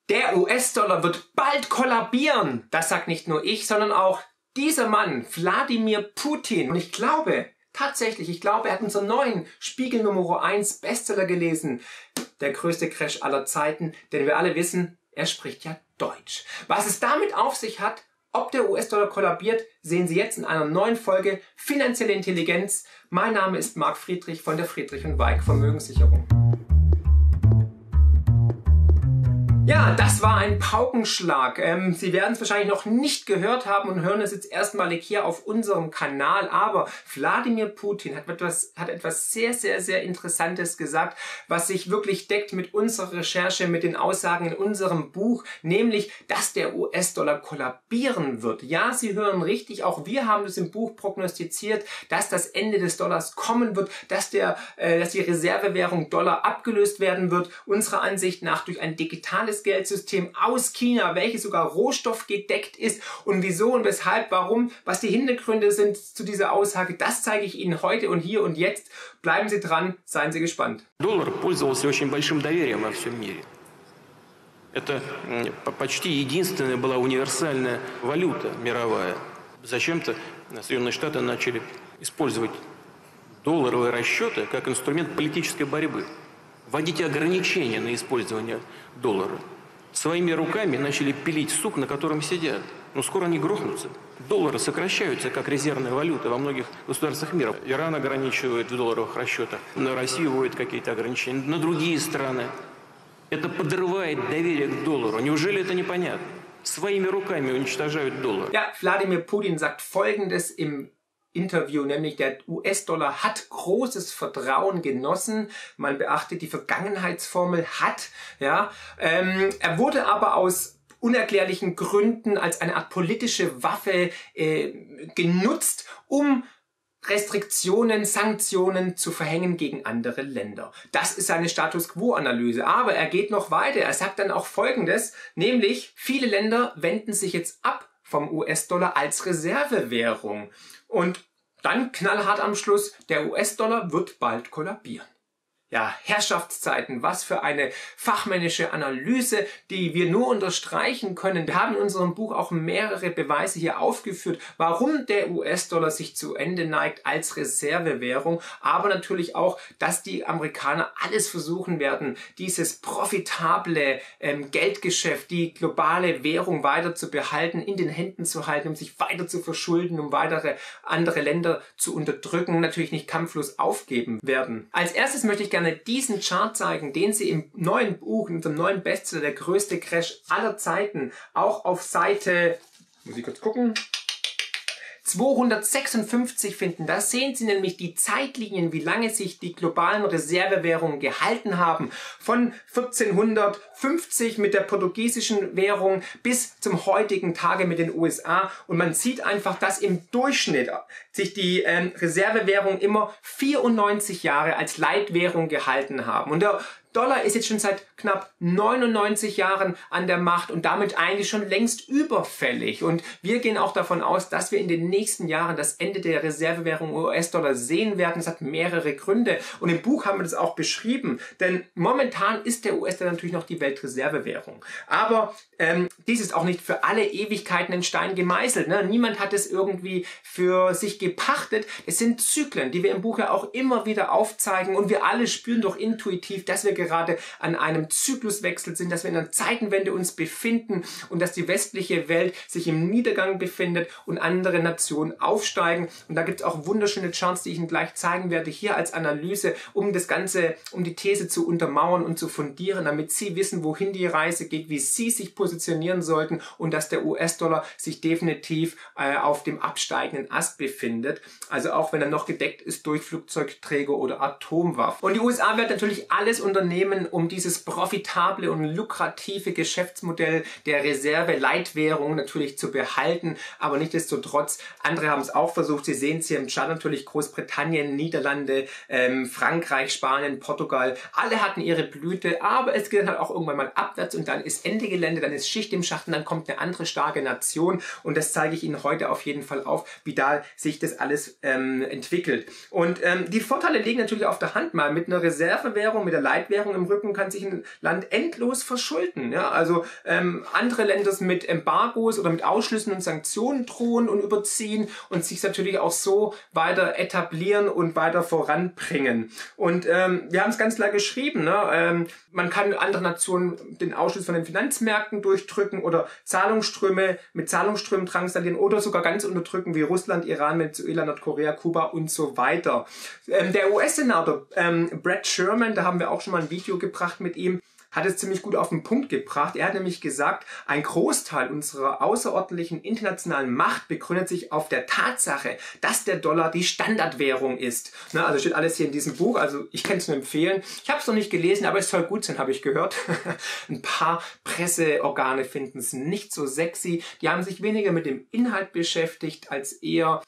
Der US-Dollar wird bald kollabieren. Das sagt nicht nur ich, sondern auch dieser Mann, Wladimir Putin. Und ich glaube, tatsächlich, er hat unseren neuen Spiegel Nummer 1 Bestseller gelesen. Der größte Crash aller Zeiten, denn wir alle wissen, er spricht ja Deutsch. Was es damit auf sich hat, ob der US-Dollar kollabiert, sehen Sie jetzt in einer neuen Folge Finanzielle Intelligenz. Mein Name ist Marc Friedrich von der Friedrich & Weig Vermögenssicherung. Ja, das war ein Paukenschlag. Sie werden es wahrscheinlich noch nicht gehört haben und hören es jetzt erstmalig hier auf unserem Kanal. Aber Wladimir Putin hat etwas sehr, sehr, sehr Interessantes gesagt, was sich wirklich deckt mit unserer Recherche, mit den Aussagen in unserem Buch, nämlich, dass der US-Dollar kollabieren wird. Ja, Sie hören richtig, auch wir haben es im Buch prognostiziert, dass das Ende des Dollars kommen wird, dass die Reservewährung Dollar abgelöst werden wird, unserer Ansicht nach durch ein digitales Geldsystem aus China, welches sogar rohstoffgedeckt ist, und wieso und weshalb, warum, was die Hintergründe sind zu dieser Aussage, das zeige ich Ihnen heute und hier und jetzt. Bleiben Sie dran, seien Sie gespannt. Доллар пользовался очень большим доверием во всем мире. Это почти единственная была универсальная валюта мировая. Зачем-то Соединенные Штаты начали использовать долларовые расчеты как инструмент политической борьбы. Вводить ограничения на использование доллара. Своими руками начали пилить сук, на котором сидят. Но скоро они грохнутся. Доллары сокращаются как резервная валюта во многих государствах мира. Иран ограничивает в долларовых расчетах, на Россию вводит какие-то ограничения, на другие страны. Это подрывает доверие к доллару. Неужели это непонятно? Своими руками уничтожают доллар. Ja, Wladimir Putin sagt Folgendes im Interview, nämlich der US-Dollar hat großes Vertrauen genossen. Man beachtet die Vergangenheitsformel hat. Ja, er wurde aber aus unerklärlichen Gründen als eine Art politische Waffe genutzt, um Restriktionen, Sanktionen zu verhängen gegen andere Länder. Das ist seine Status-Quo-Analyse. Aber er geht noch weiter. Er sagt dann auch Folgendes, nämlich viele Länder wenden sich jetzt ab vom US-Dollar als Reservewährung. Und dann knallhart am Schluss, der US-Dollar wird bald kollabieren. Ja, Herrschaftszeiten, was für eine fachmännische Analyse, die wir nur unterstreichen können. Wir haben in unserem Buch auch mehrere Beweise hier aufgeführt, warum der US-Dollar sich zu Ende neigt als Reservewährung, aber natürlich auch, dass die Amerikaner alles versuchen werden, dieses profitable Geldgeschäft, die globale Währung weiter zu behalten, in den Händen zu halten, um sich weiter zu verschulden, um weitere andere Länder zu unterdrücken, natürlich nicht kampflos aufgeben werden. Als erstes möchte ich gerne diesen Chart zeigen, den Sie im neuen Buch, in unserem neuen Bestseller, der größte Crash aller Zeiten, auch auf Seite, muss ich kurz gucken, 256 finden. Da sehen Sie nämlich die Zeitlinien, wie lange sich die globalen Reservewährungen gehalten haben. Von 1450 mit der portugiesischen Währung bis zum heutigen Tage mit den USA. Und man sieht einfach, dass im Durchschnitt sich die Reservewährungen immer 94 Jahre als Leitwährung gehalten haben. Und der Dollar ist jetzt schon seit knapp 99 Jahren an der Macht und damit eigentlich schon längst überfällig. Und wir gehen auch davon aus, dass wir in den nächsten Jahren das Ende der Reservewährung US-Dollar sehen werden. Das hat mehrere Gründe. Und im Buch haben wir das auch beschrieben. Denn momentan ist der US-Dollar natürlich noch die Weltreservewährung. Aber dies ist auch nicht für alle Ewigkeiten in Stein gemeißelt. Ne? Niemand hat es irgendwie für sich gepachtet. Es sind Zyklen, die wir im Buch ja auch immer wieder aufzeigen. Und wir alle spüren doch intuitiv, dass wir gerade an einem Zykluswechsel sind, dass wir in einer Zeitenwende uns befinden und dass die westliche Welt sich im Niedergang befindet und andere Nationen aufsteigen. Und da gibt es auch wunderschöne Charts, die ich Ihnen gleich zeigen werde, hier als Analyse, um das Ganze, um die These zu untermauern und zu fundieren, damit Sie wissen, wohin die Reise geht, wie Sie sich positionieren sollten und dass der US-Dollar sich definitiv auf dem absteigenden Ast befindet. Also auch wenn er noch gedeckt ist durch Flugzeugträger oder Atomwaffen. Und die USA wird natürlich alles unternehmen, um dieses profitable und lukrative Geschäftsmodell der Reserve-Leitwährung natürlich zu behalten. Aber nichtsdestotrotz, andere haben es auch versucht. Sie sehen es hier im Chart natürlich, Großbritannien, Niederlande, Frankreich, Spanien, Portugal. Alle hatten ihre Blüte, aber es geht halt auch irgendwann mal abwärts und dann ist Ende Gelände, dann ist Schicht im Schacht und dann kommt eine andere starke Nation. Und das zeige ich Ihnen heute auf jeden Fall auf, wie da sich das alles entwickelt. Und die Vorteile liegen natürlich auf der Hand, mal mit einer Reservewährung, mit der Leitwährung Währung im Rücken kann sich ein Land endlos verschulden. Ja? Also andere Länder mit Embargos oder mit Ausschlüssen und Sanktionen drohen und überziehen und sich natürlich auch so weiter etablieren und weiter voranbringen. Und wir haben es ganz klar geschrieben, ne? Man kann andere Nationen den Ausschluss von den Finanzmärkten durchdrücken oder Zahlungsströme mit Zahlungsströmen drangsalieren oder sogar ganz unterdrücken wie Russland, Iran, Venezuela, Nordkorea, Kuba und so weiter. Der US-Senator Brad Sherman, da haben wir auch schon mal ein Video gebracht mit ihm, hat es ziemlich gut auf den Punkt gebracht. Er hat nämlich gesagt, ein Großteil unserer außerordentlichen internationalen Macht begründet sich auf der Tatsache, dass der Dollar die Standardwährung ist. Na, also steht alles hier in diesem Buch, also ich kann es nur empfehlen. Ich habe es noch nicht gelesen, aber es soll gut sein, habe ich gehört. Ein paar Presseorgane finden es nicht so sexy. Die haben sich weniger mit dem Inhalt beschäftigt, als eher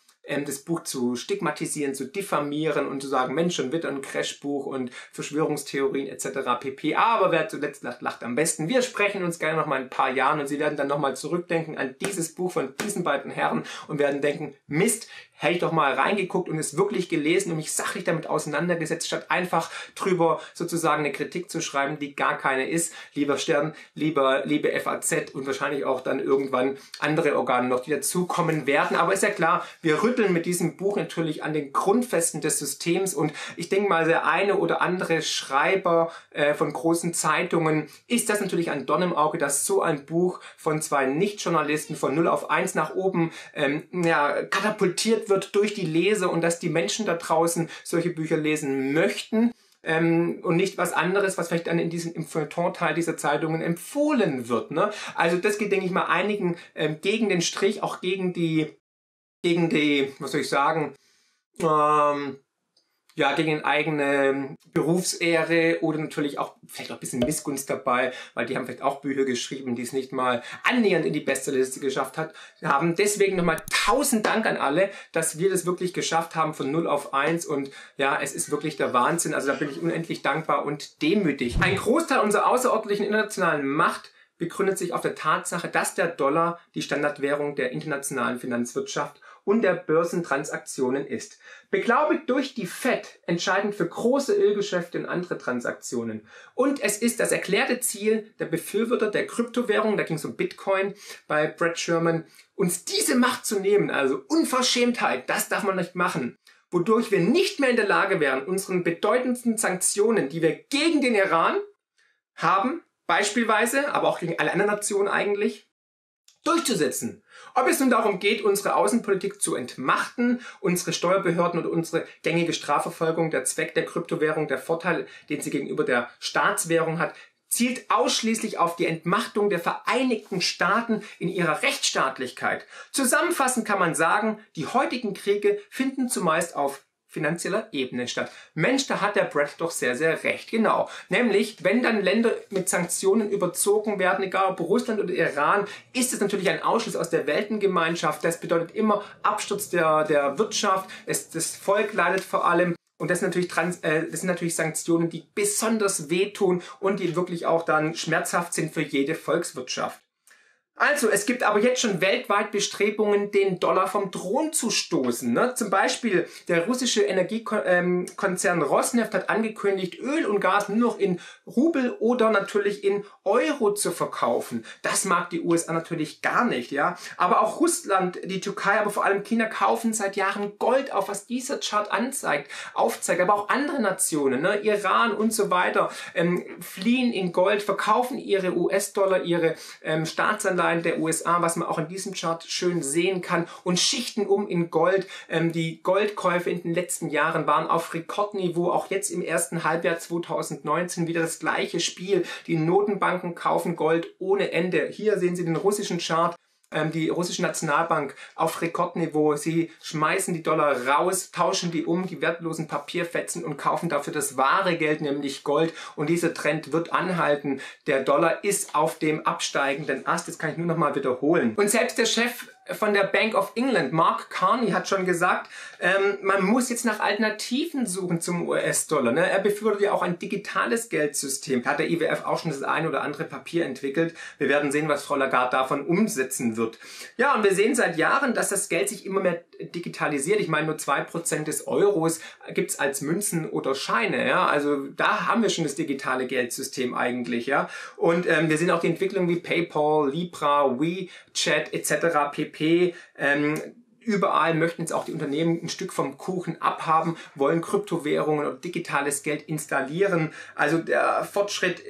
das Buch zu stigmatisieren, zu diffamieren und zu sagen, Mensch, schon wieder ein Crashbuch und Verschwörungstheorien etc. pp. Aber wer zuletzt lacht, lacht am besten. Wir sprechen uns gerne noch mal in ein paar Jahren und Sie werden dann noch mal zurückdenken an dieses Buch von diesen beiden Herren und werden denken, Mist, hätte ich doch mal reingeguckt und es wirklich gelesen und mich sachlich damit auseinandergesetzt, statt einfach drüber sozusagen eine Kritik zu schreiben, die gar keine ist. Lieber Stern, liebe FAZ und wahrscheinlich auch dann irgendwann andere Organe noch, die dazukommen werden. Aber ist ja klar, wir rütteln mit diesem Buch natürlich an den Grundfesten des Systems und ich denke mal, der eine oder andere Schreiber von großen Zeitungen ist das natürlich ein Dorn im Auge, dass so ein Buch von zwei Nicht-Journalisten von 0 auf 1 nach oben katapultiert wird durch die Leser und dass die Menschen da draußen solche Bücher lesen möchten und nicht was anderes, was vielleicht dann im Feuilleton-Teil dieser Zeitungen empfohlen wird. Ne? Also das geht, denke ich mal, einigen gegen den Strich, auch gegen die, was soll ich sagen, gegen eine eigene Berufsehre oder natürlich auch vielleicht auch ein bisschen Missgunst dabei, weil die haben vielleicht auch Bücher geschrieben, die es nicht mal annähernd in die Bestsellerliste geschafft haben. Deswegen nochmal 1000 Dank an alle, dass wir das wirklich geschafft haben von 0 auf 1 und ja, es ist wirklich der Wahnsinn. Also da bin ich unendlich dankbar und demütig. Ein Großteil unserer außerordentlichen internationalen Macht begründet sich auf der Tatsache, dass der Dollar die Standardwährung der internationalen Finanzwirtschaft und der Börsentransaktionen ist. Beglaubigt durch die Fed, entscheidend für große Ölgeschäfte und andere Transaktionen. Und es ist das erklärte Ziel der Befürworter der Kryptowährung, da ging es um Bitcoin bei Brad Sherman, uns diese Macht zu nehmen, also Unverschämtheit, das darf man nicht machen. Wodurch wir nicht mehr in der Lage wären, unseren bedeutendsten Sanktionen, die wir gegen den Iran haben, beispielsweise, aber auch gegen alle anderen Nationen eigentlich, durchzusetzen. Ob es nun darum geht, unsere Außenpolitik zu entmachten, unsere Steuerbehörden oder unsere gängige Strafverfolgung, der Zweck der Kryptowährung, der Vorteil, den sie gegenüber der Staatswährung hat, zielt ausschließlich auf die Entmachtung der Vereinigten Staaten in ihrer Rechtsstaatlichkeit. Zusammenfassend kann man sagen, die heutigen Kriege finden zumeist auf finanzieller Ebene statt. Mensch, da hat der Brad doch sehr, sehr recht. Genau. Nämlich, wenn dann Länder mit Sanktionen überzogen werden, egal ob Russland oder Iran, ist es natürlich ein Ausschluss aus der Weltengemeinschaft. Das bedeutet immer Absturz der Wirtschaft. Das Volk leidet vor allem. Und das sind natürlich Sanktionen, die besonders wehtun und die wirklich auch dann schmerzhaft sind für jede Volkswirtschaft. Also, es gibt aber jetzt schon weltweit Bestrebungen, den Dollar vom Thron zu stoßen. Ne? Zum Beispiel der russische Energiekonzern Rosneft hat angekündigt, Öl und Gas nur noch in Rubel oder natürlich in Euro zu verkaufen. Das mag die USA natürlich gar nicht, ja. Aber auch Russland, die Türkei, aber vor allem China kaufen seit Jahren Gold auf, was dieser Chart aufzeigt. Aber auch andere Nationen, ne? Iran und so weiter, fliehen in Gold, verkaufen ihre US-Dollar, ihre Staatsanleihen der USA, was man auch in diesem Chart schön sehen kann, und schichten um in Gold. Die Goldkäufe in den letzten Jahren waren auf Rekordniveau, auch jetzt im ersten Halbjahr 2019 wieder das gleiche Spiel. Die Notenbanken kaufen Gold ohne Ende. Hier sehen Sie den russischen Chart. Die russische Nationalbank auf Rekordniveau. Sie schmeißen die Dollar raus, tauschen die um, die wertlosen Papierfetzen und kaufen dafür das wahre Geld, nämlich Gold. Und dieser Trend wird anhalten. Der Dollar ist auf dem absteigenden Ast. Das kann ich nur noch mal wiederholen. Und selbst der Chef von der Bank of England, Mark Carney, hat schon gesagt, man muss jetzt nach Alternativen suchen zum US-Dollar. Ne? Er befürwortet ja auch ein digitales Geldsystem. Da hat der IWF auch schon das eine oder andere Papier entwickelt. Wir werden sehen, was Frau Lagarde davon umsetzen wird. Ja, und wir sehen seit Jahren, dass das Geld sich immer mehr digitalisiert. Ich meine, nur 2% des Euros gibt's als Münzen oder Scheine. Ja? Also da haben wir schon das digitale Geldsystem eigentlich. Ja? Und wir sehen auch die Entwicklung wie PayPal, Libra, WeChat etc. pp. Überall möchten jetzt auch die Unternehmen ein Stück vom Kuchen abhaben, wollen Kryptowährungen oder digitales Geld installieren. Also der Fortschritt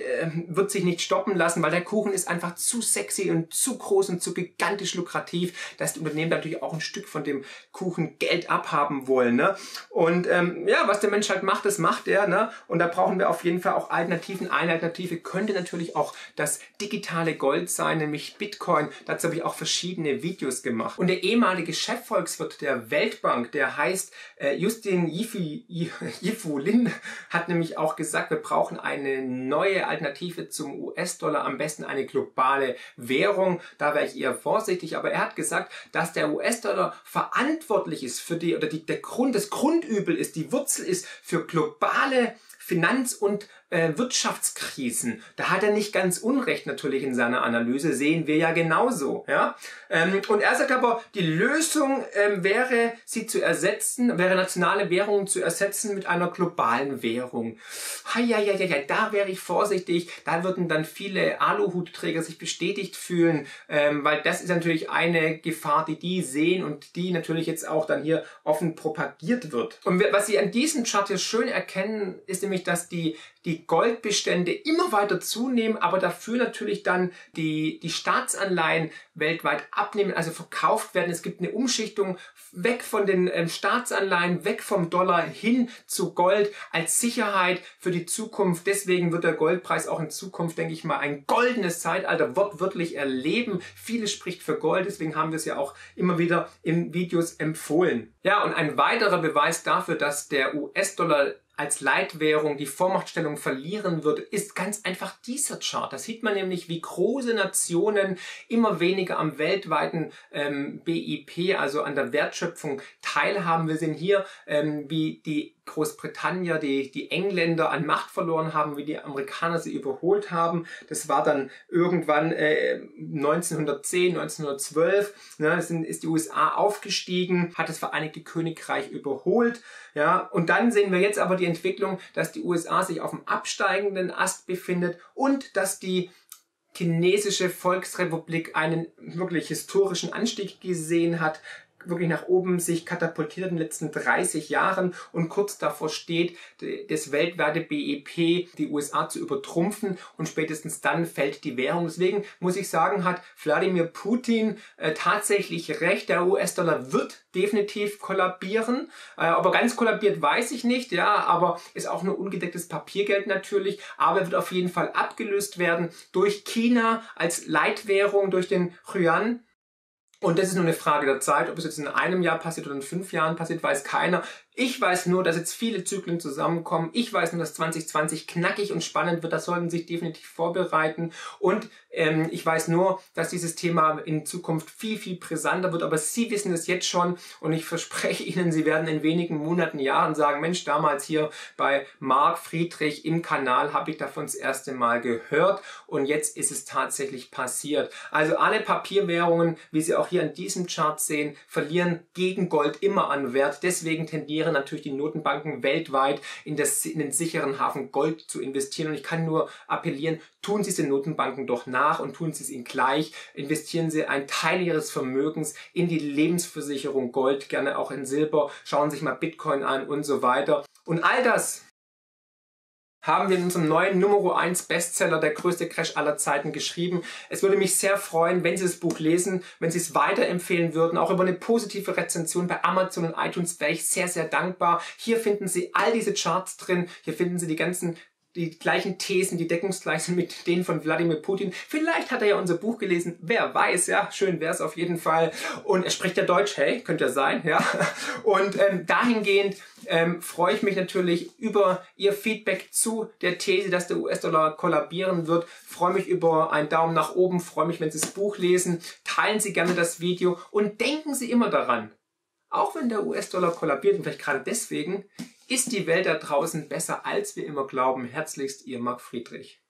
wird sich nicht stoppen lassen, weil der Kuchen ist einfach zu sexy und zu groß und zu gigantisch lukrativ, dass die Unternehmen natürlich auch ein Stück von dem Kuchen Geld abhaben wollen. Ne? Und ja, was der Mensch halt macht, das macht er. Ne? Und da brauchen wir auf jeden Fall auch Alternativen. Eine Alternative könnte natürlich auch das digitale Gold sein, nämlich Bitcoin. Dazu habe ich auch verschiedene Videos gemacht. Und der ehemalige Chefvolkswirt der Weltbank, der heißt Justin Yifulin, hat nämlich auch gesagt, wir brauchen eine neue Alternative zum US-Dollar, am besten eine globale Währung. Da wäre ich eher vorsichtig, aber er hat gesagt, dass der US-Dollar verantwortlich ist für das Grundübel ist, die Wurzel ist für globale Finanz- und Wirtschaftskrisen. Da hat er nicht ganz unrecht natürlich in seiner Analyse, sehen wir ja genauso. Ja? Und er sagt aber, die Lösung wäre nationale Währungen zu ersetzen mit einer globalen Währung. Da wäre ich vorsichtig, da würden dann viele Aluhutträger sich bestätigt fühlen, weil das ist natürlich eine Gefahr, die sehen und die natürlich jetzt auch dann hier offen propagiert wird. Und was Sie an diesem Chart hier schön erkennen, ist nämlich, dass die Goldbestände immer weiter zunehmen, aber dafür natürlich dann die Staatsanleihen weltweit abnehmen, also verkauft werden. Es gibt eine Umschichtung weg von den Staatsanleihen, weg vom Dollar hin zu Gold als Sicherheit für die Zukunft. Deswegen wird der Goldpreis auch in Zukunft, denke ich mal, ein goldenes Zeitalter wortwörtlich erleben. Vieles spricht für Gold, deswegen haben wir es ja auch immer wieder in Videos empfohlen. Ja, und ein weiterer Beweis dafür, dass der US-Dollar als Leitwährung die Vormachtstellung verlieren wird, ist ganz einfach dieser Chart. Da sieht man nämlich, wie große Nationen immer weniger am weltweiten BIP, also an der Wertschöpfung, teilhaben. Wir sehen hier, wie die Großbritannier, die Engländer an Macht verloren haben, wie die Amerikaner sie überholt haben. Das war dann irgendwann 1910, 1912. Ne, ist die USA aufgestiegen, hat das Vereinigte Königreich überholt. Ja, und dann sehen wir jetzt aber die Entwicklung, dass die USA sich auf dem absteigenden Ast befindet und dass die chinesische Volksrepublik einen wirklich historischen Anstieg gesehen hat, wirklich nach oben sich katapultiert in den letzten 30 Jahren und kurz davor steht, das weltweite BIP, die USA zu übertrumpfen, und spätestens dann fällt die Währung. Deswegen muss ich sagen, hat Wladimir Putin tatsächlich recht, der US-Dollar wird definitiv kollabieren. Ob er ganz kollabiert, weiß ich nicht, ja, aber ist auch nur ungedecktes Papiergeld natürlich, aber er wird auf jeden Fall abgelöst werden durch China als Leitwährung, durch den Yuan. Und das ist nur eine Frage der Zeit. Ob es jetzt in einem Jahr passiert oder in 5 Jahren passiert, weiß keiner. Ich weiß nur, dass jetzt viele Zyklen zusammenkommen. Ich weiß nur, dass 2020 knackig und spannend wird. Da sollten Sie sich definitiv vorbereiten. Und ich weiß nur, dass dieses Thema in Zukunft viel, viel brisanter wird. Aber Sie wissen es jetzt schon. Und ich verspreche Ihnen, Sie werden in wenigen Monaten, Jahren sagen, Mensch, damals hier bei Marc Friedrich im Kanal habe ich davon das erste Mal gehört. Und jetzt ist es tatsächlich passiert. Also alle Papierwährungen, wie Sie auch hier in diesem Chart sehen, verlieren gegen Gold immer an Wert. Deswegen tendieren natürlich die Notenbanken weltweit in den sicheren Hafen Gold zu investieren. Und ich kann nur appellieren, tun Sie es den Notenbanken doch nach und tun Sie es ihnen gleich. Investieren Sie einen Teil Ihres Vermögens in die Lebensversicherung Gold, gerne auch in Silber. Schauen Sie sich mal Bitcoin an und so weiter. Und all das haben wir in unserem neuen Nummer 1 Bestseller, der größte Crash aller Zeiten, geschrieben. Es würde mich sehr freuen, wenn Sie das Buch lesen, wenn Sie es weiterempfehlen würden. Auch über eine positive Rezension bei Amazon und iTunes wäre ich sehr, sehr dankbar. Hier finden Sie all diese Charts drin. Hier finden Sie die ganzen die gleichen Thesen, die deckungsgleich sind mit denen von Wladimir Putin. Vielleicht hat er ja unser Buch gelesen, wer weiß, ja, schön wäre es auf jeden Fall. Und er spricht ja Deutsch, hey, könnte ja sein, ja. Und dahingehend freue ich mich natürlich über Ihr Feedback zu der These, dass der US-Dollar kollabieren wird. Freue mich über einen Daumen nach oben, freue mich, wenn Sie das Buch lesen. Teilen Sie gerne das Video und denken Sie immer daran, auch wenn der US-Dollar kollabiert und vielleicht gerade deswegen, ist die Welt da draußen besser, als wir immer glauben. Herzlichst, Ihr Marc Friedrich.